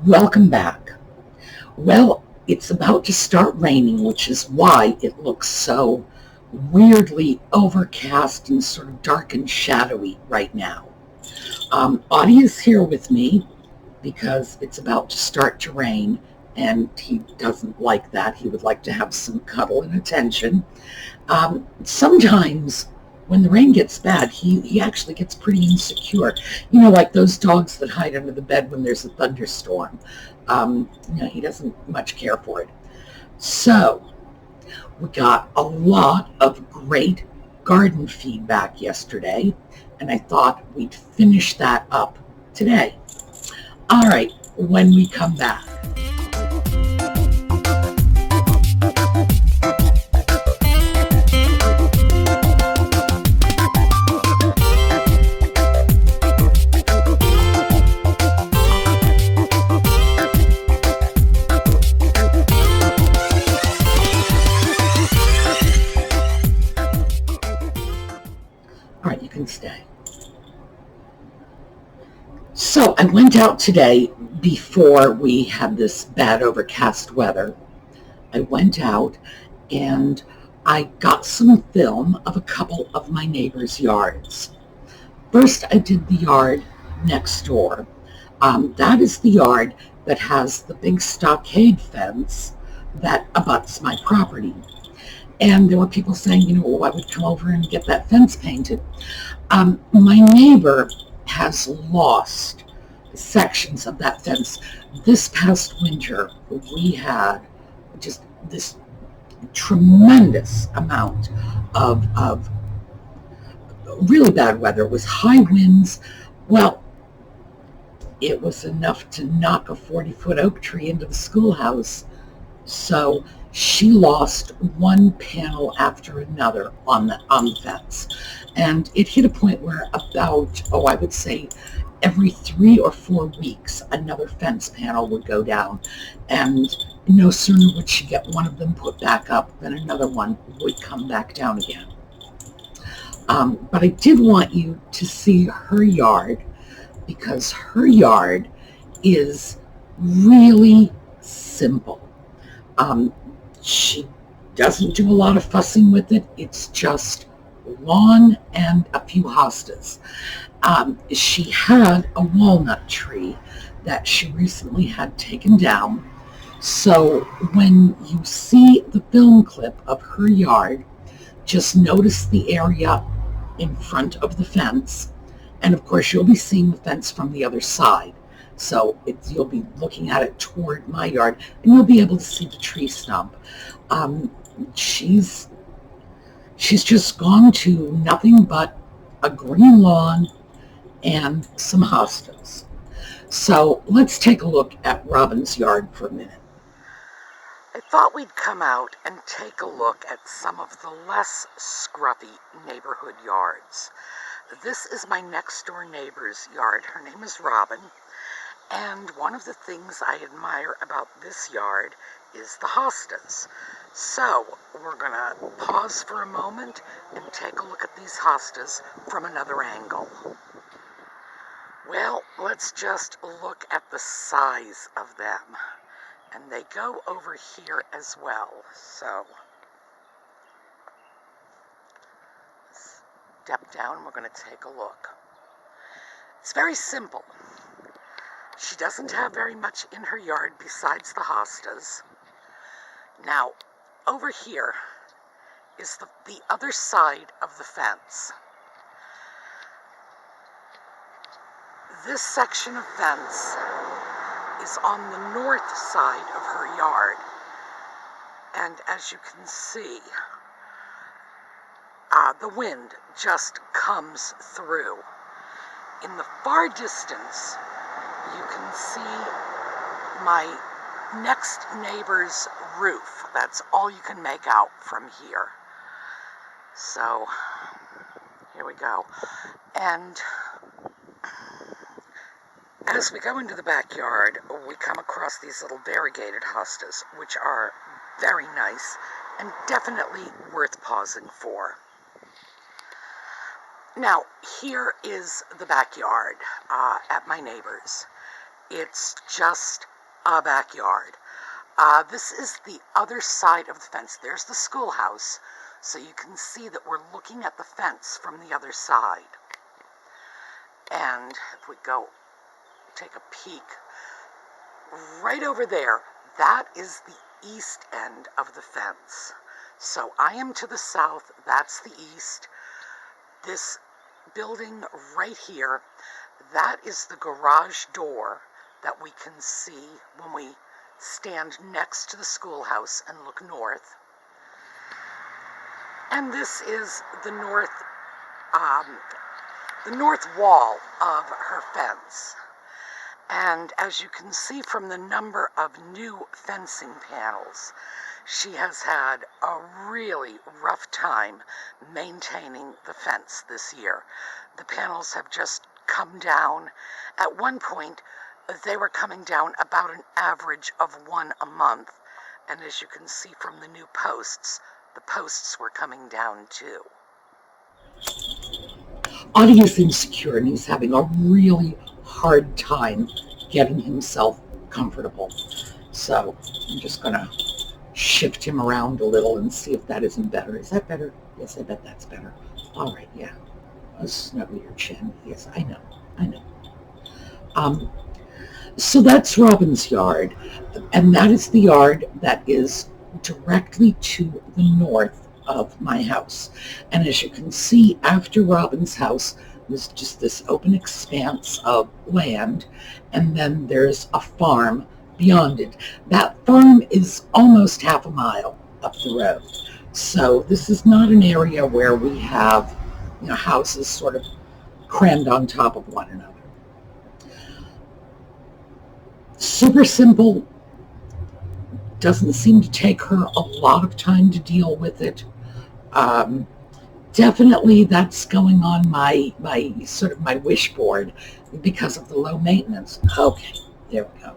Welcome back. Well, it's about to start raining, which is why it looks so weirdly overcast and sort of dark and shadowy right now. Audie is here with me because it's about to start to rain, and he doesn't like that. He would like to have some cuddle and attention. Sometimes when the rain gets bad, he actually gets pretty insecure. Like those dogs that hide under the bed when there's a thunderstorm. He doesn't much care for it. So we got a lot of great garden feedback yesterday, and I thought we'd finish that up today. All right, when we come back. All right, you can stay. So I went out today before we had this bad overcast weather. I went out and I got some film of a couple of my neighbors' yards. First, I did the yard next door. That is the yard that has the big stockade fence that abuts my property. And there were people saying, I would come over and get that fence painted. My neighbor has lost sections of that fence. This past winter, we had just this tremendous amount of really bad weather. It was high winds. Well, it was enough to knock a 40-foot oak tree into the schoolhouse. So she lost one panel after another on the fence. And it hit a point where about, I would say every 3 or 4 weeks, another fence panel would go down. And no sooner would she get one of them put back up than another one would come back down again. But I did want you to see her yard, because her yard is really simple. She doesn't do a lot of fussing with it. It's just lawn and a few hostas. She had a walnut tree that she recently had taken down. So when you see the film clip of her yard, just notice the area in front of the fence. And of course, you'll be seeing the fence from the other side. So you'll be looking at it toward my yard, and you'll be able to see the tree stump. She's just gone to nothing but a green lawn and some hostas. So let's take a look at Robin's yard for a minute. I thought we'd come out and take a look at some of the less scruffy neighborhood yards. This is my next door neighbor's yard. Her name is Robin. And one of the things I admire about this yard is the hostas. So we're going to pause for a moment and take a look at these hostas from another angle. Well, let's just look at the size of them. And they go over here as well. So step down, we're going to take a look. It's very simple. She doesn't have very much in her yard besides the hostas. Now, over here is the other side of the fence. This section of fence is on the north side of her yard. And as you can see, the wind just comes through. In the far distance, you can see my next neighbor's roof. That's all you can make out from here. So, here we go. And as we go into the backyard, we come across these little variegated hostas, which are very nice and definitely worth pausing for. Now, here is the backyard at my neighbor's. It's just a backyard. This is the other side of the fence. There's the schoolhouse, so you can see that we're looking at the fence from the other side. And if we go take a peek, right over there, that is the east end of the fence. So I am to the south, that's the east. This building right here, that is the garage door that we can see when we stand next to the schoolhouse and look north. And this is the north wall of her fence. And as you can see from the number of new fencing panels, she has had a really rough time maintaining the fence this year. The panels have just come down. At one point, they were coming down about an average of one a month. And as you can see from the new posts, the posts were coming down too. Audie is insecure and he's having a really hard time getting himself comfortable. So I'm just going to shift him around a little and see if that isn't better. Is that better? Yes, I bet that's better. All right, yeah. Let's snuggle your chin. Yes, I know. So that's Robin's yard, and that is the yard that is directly to the north of my house. And as you can see, after Robin's house, there's just this open expanse of land, and then there's a farm beyond it. That farm is almost half a mile up the road. So this is not an area where we have, houses sort of crammed on top of one another. Super simple. Doesn't seem to take her a lot of time to deal with it. Definitely that's going on my wish board because of the low maintenance. Okay, there we go.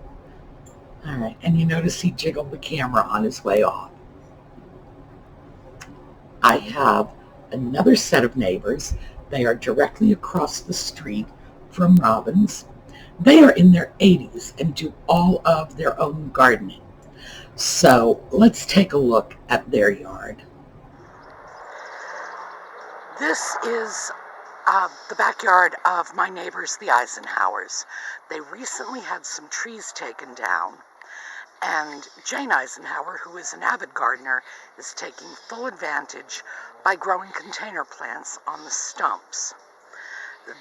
All right, and you notice he jiggled the camera on his way off. I have another set of neighbors. They are directly across the street from Robin's. They are in their 80s and do all of their own gardening. So let's take a look at their yard. This is the backyard of my neighbors, the Eisenhowers. They recently had some trees taken down, and Jane Eisenhower, who is an avid gardener, is taking full advantage by growing container plants on the stumps.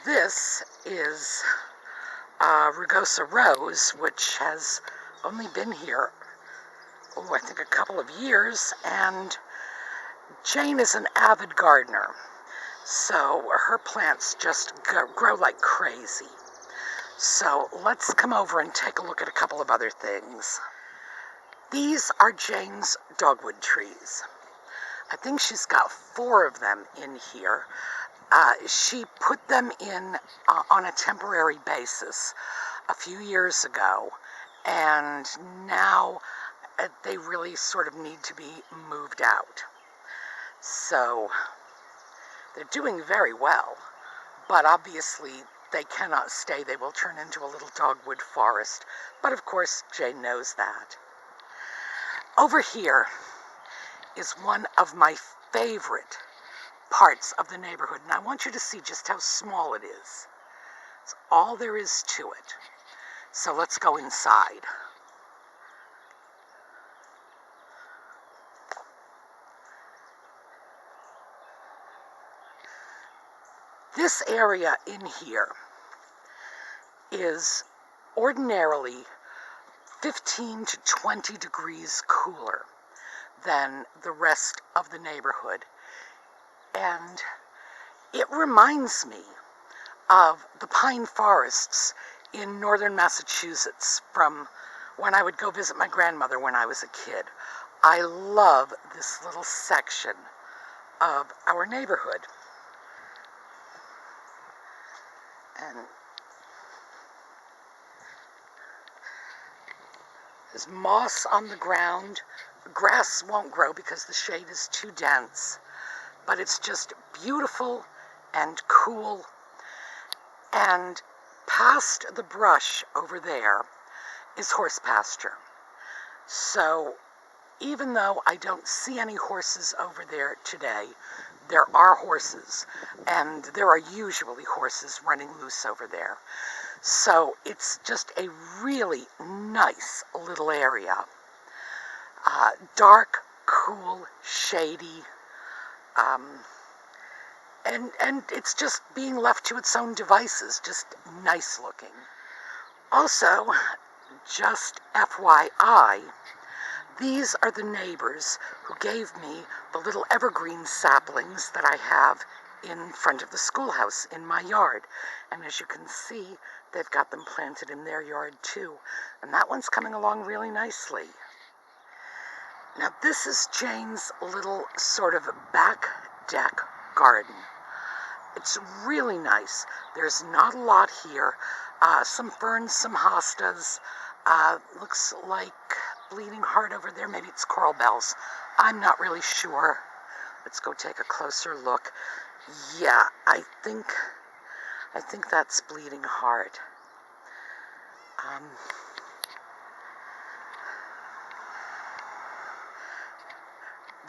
This is Rugosa Rose, which has only been here, I think a couple of years, and Jane is an avid gardener, so her plants just grow like crazy. So let's come over and take a look at a couple of other things. These are Jane's dogwood trees. I think she's got 4 of them in here. She put them in on a temporary basis a few years ago, and now they really sort of need to be moved out. So they're doing very well, but obviously they cannot stay. They will turn into a little dogwood forest, but of course Jane knows that. Over here is one of my favorite parts of the neighborhood, and I want you to see just how small it is. It's all there is to it. So let's go inside. This area in here is ordinarily 15 to 20 degrees cooler than the rest of the neighborhood. And it reminds me of the pine forests in northern Massachusetts from when I would go visit my grandmother when I was a kid. I love this little section of our neighborhood. And there's moss on the ground. Grass won't grow because the shade is too dense, but it's just beautiful and cool. And past the brush over there is horse pasture. So even though I don't see any horses over there today, there are horses, and there are usually horses running loose over there. So it's just a really nice little area. Dark, cool, shady, and it's just being left to its own devices, just nice looking. Also, just FYI, these are the neighbors who gave me the little evergreen saplings that I have in front of the schoolhouse in my yard. And as you can see, they've got them planted in their yard too. And that one's coming along really nicely. Now this is Jane's little sort of back deck garden. It's really nice. There's not a lot here. Some ferns, some hostas. Looks like bleeding heart over there. Maybe it's coral bells. I'm not really sure. Let's go take a closer look. Yeah, I think that's bleeding heart.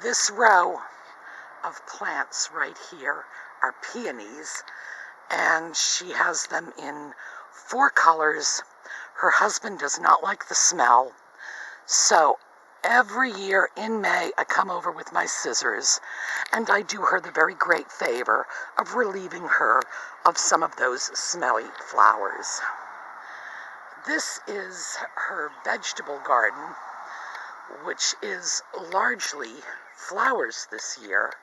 This row of plants right here are peonies, and she has them in 4 colors. Her husband does not like the smell, so every year in May I come over with my scissors and I do her the very great favor of relieving her of some of those smelly flowers. This is her vegetable garden, which is largely flowers this year.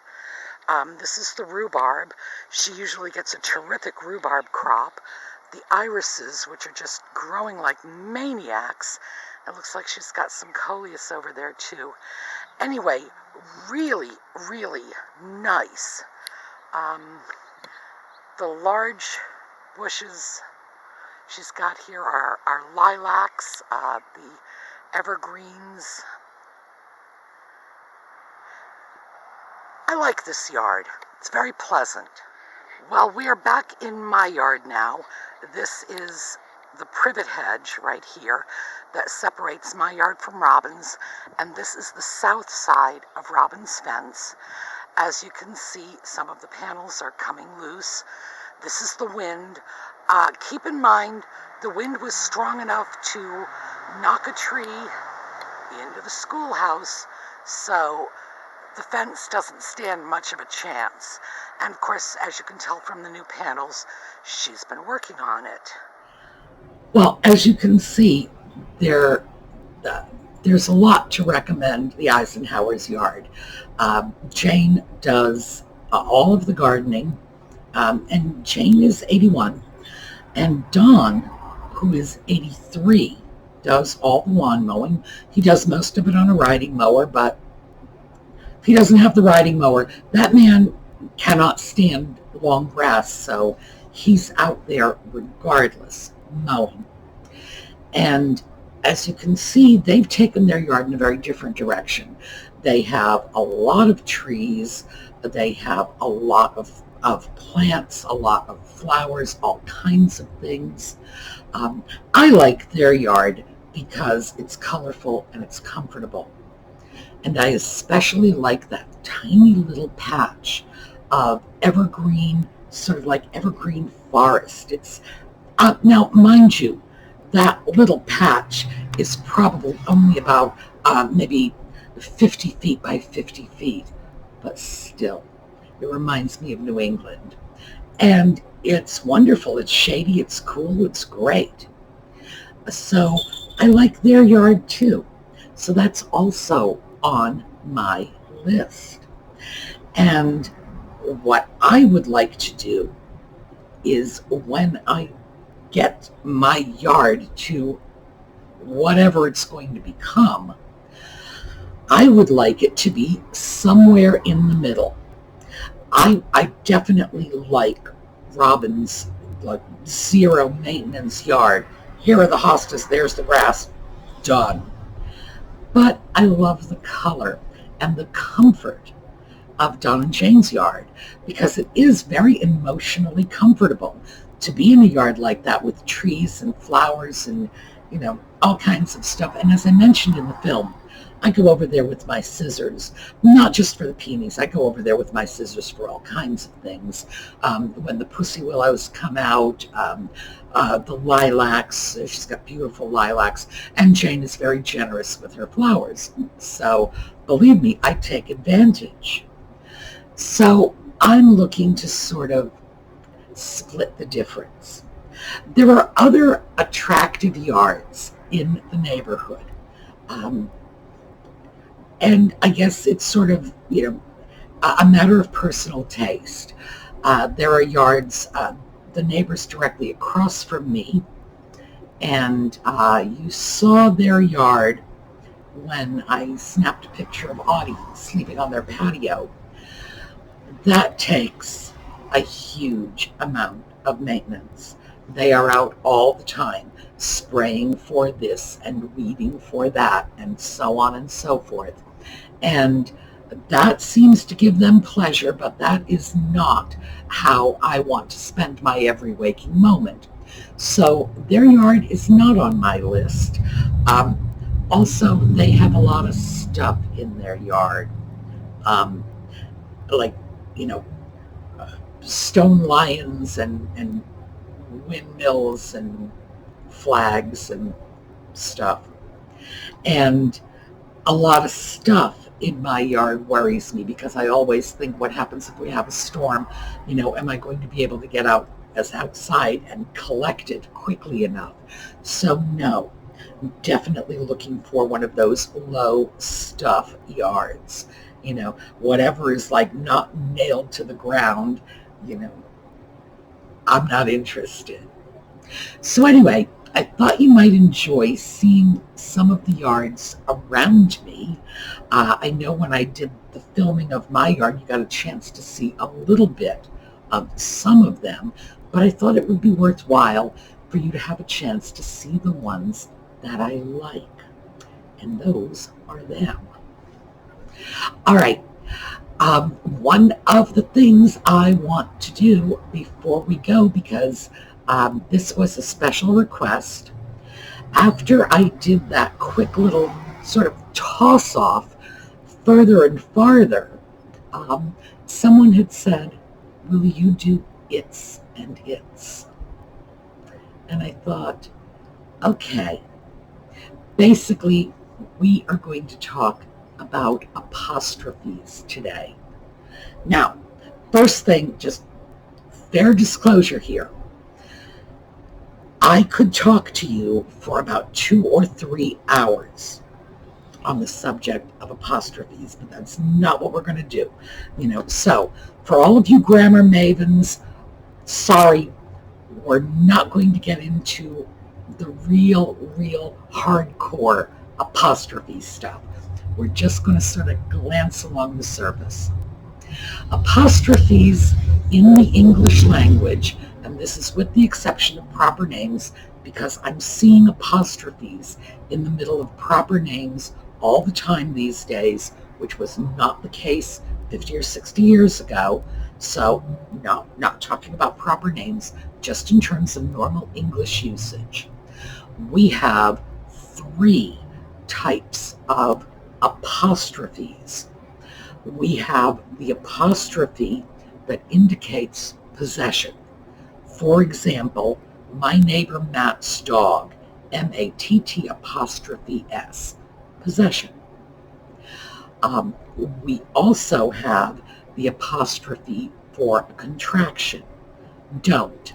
This is the rhubarb. She usually gets a terrific rhubarb crop. The irises, which are just growing like maniacs. It looks like she's got some coleus over there too. Anyway, really, really nice. The large bushes she's got here are lilacs, the evergreens. I like this yard. It's very pleasant. Well, we are back in my yard now. This is the privet hedge right here that separates my yard from Robin's, and this is the south side of Robin's fence. As you can see, some of the panels are coming loose. This is the wind. Keep in mind, the wind was strong enough to knock a tree into the schoolhouse, so the fence doesn't stand much of a chance. And of course, as you can tell from the new panels, she's been working on it. Well, as you can see, there's a lot to recommend the Eisenhower's yard. Jane does all of the gardening, and Jane is 81, and Don, who is 83, does all the lawn mowing. He does most of it on a riding mower, but if he doesn't have the riding mower, that man cannot stand long grass, so he's out there regardless, mowing. And as you can see, they've taken their yard in a very different direction. They have a lot of trees, they have a lot of plants, a lot of flowers, all kinds of things. I like their yard because it's colorful and it's comfortable. And I especially like that tiny little patch of evergreen, sort of like evergreen forest. It's now, mind you, that little patch is probably only about maybe 50 feet by 50 feet, but still, it reminds me of New England. And it's wonderful. It's shady, it's cool, it's great. So I like their yard too. So that's also on my list. And what I would like to do is, when I get my yard to whatever it's going to become, I would like it to be somewhere in the middle. I definitely like Robin's like zero maintenance yard. Here are the hostas, there's the grass, done. But I love the color and the comfort of Don and Jane's yard because it is very emotionally comfortable. to be in a yard like that with trees and flowers and, all kinds of stuff. And as I mentioned in the film, I go over there with my scissors, not just for the peonies. I go over there with my scissors for all kinds of things. When the pussy willows come out, the lilacs, she's got beautiful lilacs, and Jane is very generous with her flowers. So believe me, I take advantage. So I'm looking to sort of split the difference. There are other attractive yards in the neighborhood. And I guess it's sort of, a matter of personal taste. There are yards, the neighbors directly across from me, and you saw their yard when I snapped a picture of Audie sleeping on their patio. That takes a huge amount of maintenance. They are out all the time, spraying for this and weeding for that, and so on and so forth. And that seems to give them pleasure, but that is not how I want to spend my every waking moment. So their yard is not on my list. Also, they have a lot of stuff in their yard, like, stone lions and windmills and flags and stuff. And a lot of stuff in my yard worries me, because I always think, what happens if we have a storm? Am I going to be able to get outside and collect it quickly enough? So no, I'm definitely looking for one of those low stuff yards. Whatever is like not nailed to the ground, I'm not interested. So anyway, I thought you might enjoy seeing some of the yards around me. I know when I did the filming of my yard, you got a chance to see a little bit of some of them, but I thought it would be worthwhile for you to have a chance to see the ones that I like. And those are them. All right. One of the things I want to do before we go, because this was a special request, after I did that quick little sort of toss-off further and farther, someone had said, will you do its and its? And I thought, okay, basically we are going to talk about apostrophes today. Now, first thing, just fair disclosure here. I could talk to you for about 2 or 3 hours on the subject of apostrophes, but that's not what we're going to do. So for all of you grammar mavens, sorry, we're not going to get into the real hardcore apostrophe stuff. We're just going to sort of glance along the surface. Apostrophes in the English language, and this is with the exception of proper names, because I'm seeing apostrophes in the middle of proper names all the time these days, which was not the case 50 or 60 years ago. So no, not talking about proper names, just in terms of normal English usage. We have 3 types of apostrophes. We have the apostrophe that indicates possession. For example, my neighbor Matt's dog, M-A-T-T apostrophe S, possession. We also have the apostrophe for a contraction, don't,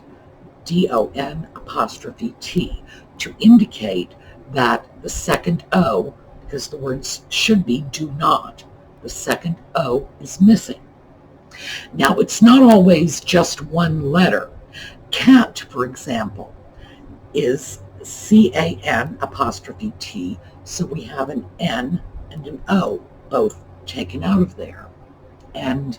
D-O-N apostrophe T, to indicate that the second O, because the words should be do not, the second O is missing. Now, it's not always just one letter. Cat, for example, is C-A-N apostrophe T, so we have an N and an O, both taken out of there. And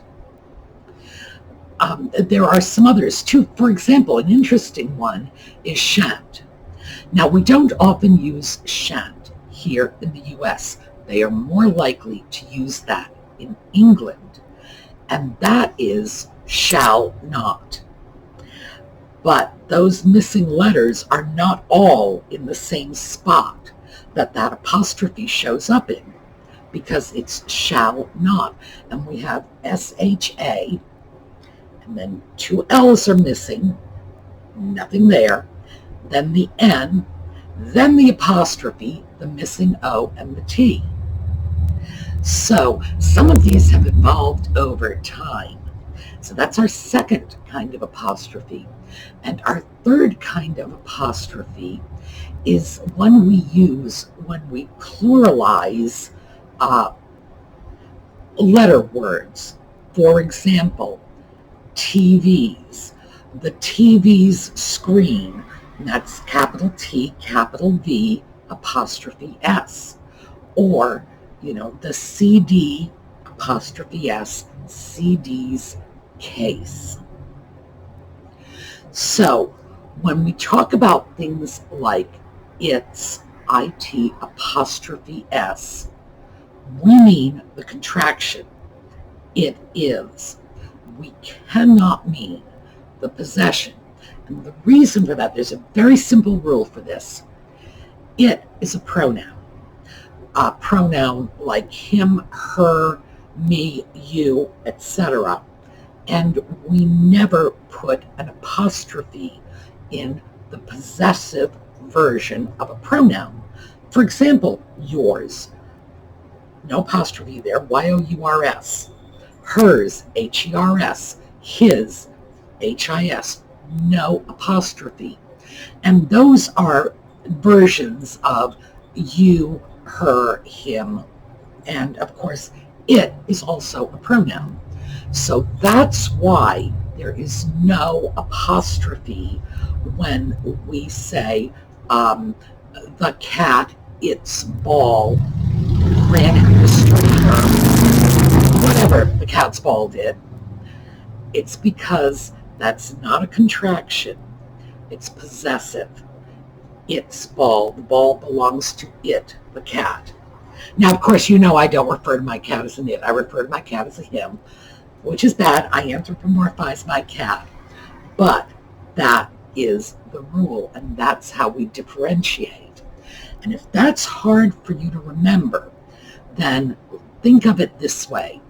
there are some others too. For example, an interesting one is shan't. Now, we don't often use shan't here in the U.S. They are more likely to use that in England, and that is shall not. But those missing letters are not all in the same spot that apostrophe shows up in, because it's shall not. And we have S-H-A, and then two L's are missing, nothing there. Then the N, then the apostrophe, the missing O, and the T. So some of these have evolved over time. So that's our second kind of apostrophe. And our third kind of apostrophe is one we use when we pluralize letter words. For example, TVs. The TV's screen, and that's capital T, capital V, apostrophe S. Or, the CD, apostrophe S, CD's case. So when we talk about things like it's, IT, apostrophe S, we mean the contraction. It is. We cannot mean the possession. And the reason for that, there's a very simple rule for this. It is a pronoun. A pronoun like him, her, me, you, etc. And we never put an apostrophe in the possessive version of a pronoun. For example, yours. No apostrophe there, Y-O-U-R-S. Hers, H-E-R-S. His, H-I-S. No apostrophe. And those are versions of you, her, him, and of course, it is also a pronoun. So that's why there is no apostrophe when we say the cat, its ball, ran into the street, or whatever the cat's ball did. It's because that's not a contraction. It's possessive. Its ball. The ball belongs to it, the cat. Now, of course, I don't refer to my cat as an it. I refer to my cat as a him, which is bad. I anthropomorphize my cat. But that is the rule, and that's how we differentiate. And if that's hard for you to remember, then think of it this way.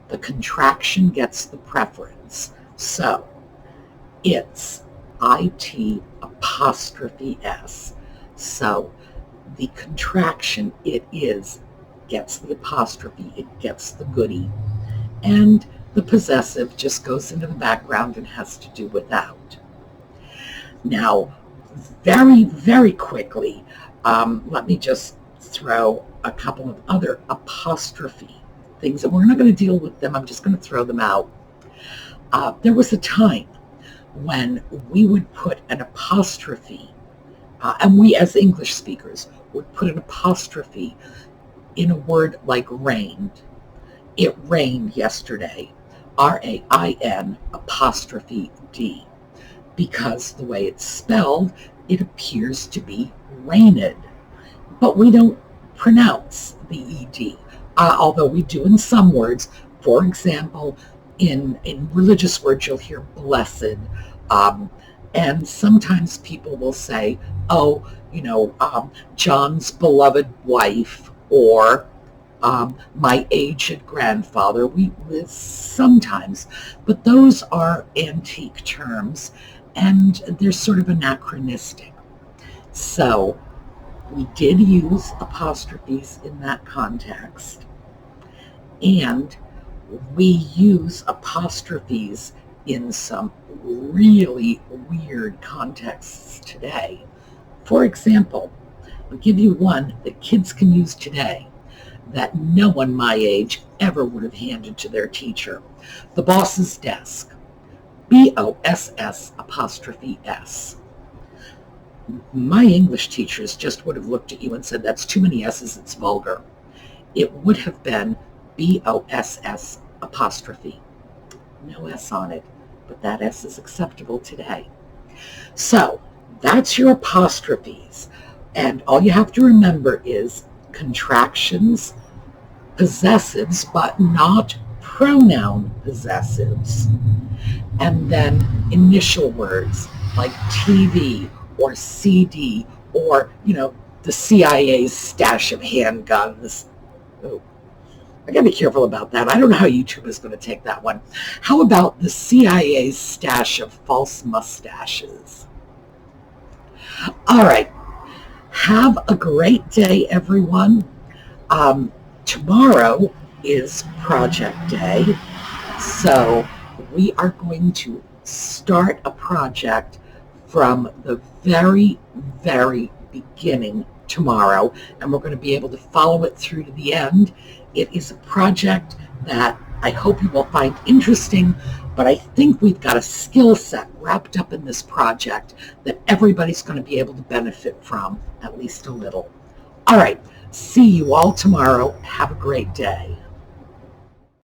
The contraction gets the preference. So it's IT apostrophe S. So the contraction, it is, gets the apostrophe, it gets the goodie. And the possessive just goes into the background and has to do without. Now, very, very quickly, let me just throw a couple of other apostrophe things, and we're not going to deal with them. I'm just going to throw them out. There was a time when we would put an apostrophe, and we as English speakers would put an apostrophe in a word like rained. It rained yesterday. R-A-I-N apostrophe D. Because the way it's spelled, it appears to be rained. But we don't pronounce the ED, although we do in some words. For example, in religious words, you'll hear blessed. And sometimes people will say, John's beloved wife, or my aged grandfather. We sometimes, but those are antique terms, and they're sort of anachronistic. So we did use apostrophes in that context, and we use apostrophes in some really weird contexts today. For example, I'll give you one that kids can use today that no one my age ever would have handed to their teacher. The boss's desk. B-O-S-S apostrophe S. My English teachers just would have looked at you and said, that's too many S's, it's vulgar. It would have been B-O-S-S apostrophe. No S on it, but that S is acceptable today. So that's your apostrophes. And all you have to remember is contractions, possessives, but not pronoun possessives. And then initial words. like TV or CD or, the CIA's stash of handguns. Oh, I gotta be careful about that. I don't know how YouTube is going to take that one. How about the CIA's stash of false mustaches? All right. Have a great day, everyone. Tomorrow is project day, so we are going to start a project from the very, very beginning tomorrow, and we're going to be able to follow it through to the end. It is a project that I hope you will find interesting, but I think we've got a skill set wrapped up in this project that everybody's going to be able to benefit from, at least a little. All right, see you all tomorrow. Have a great day.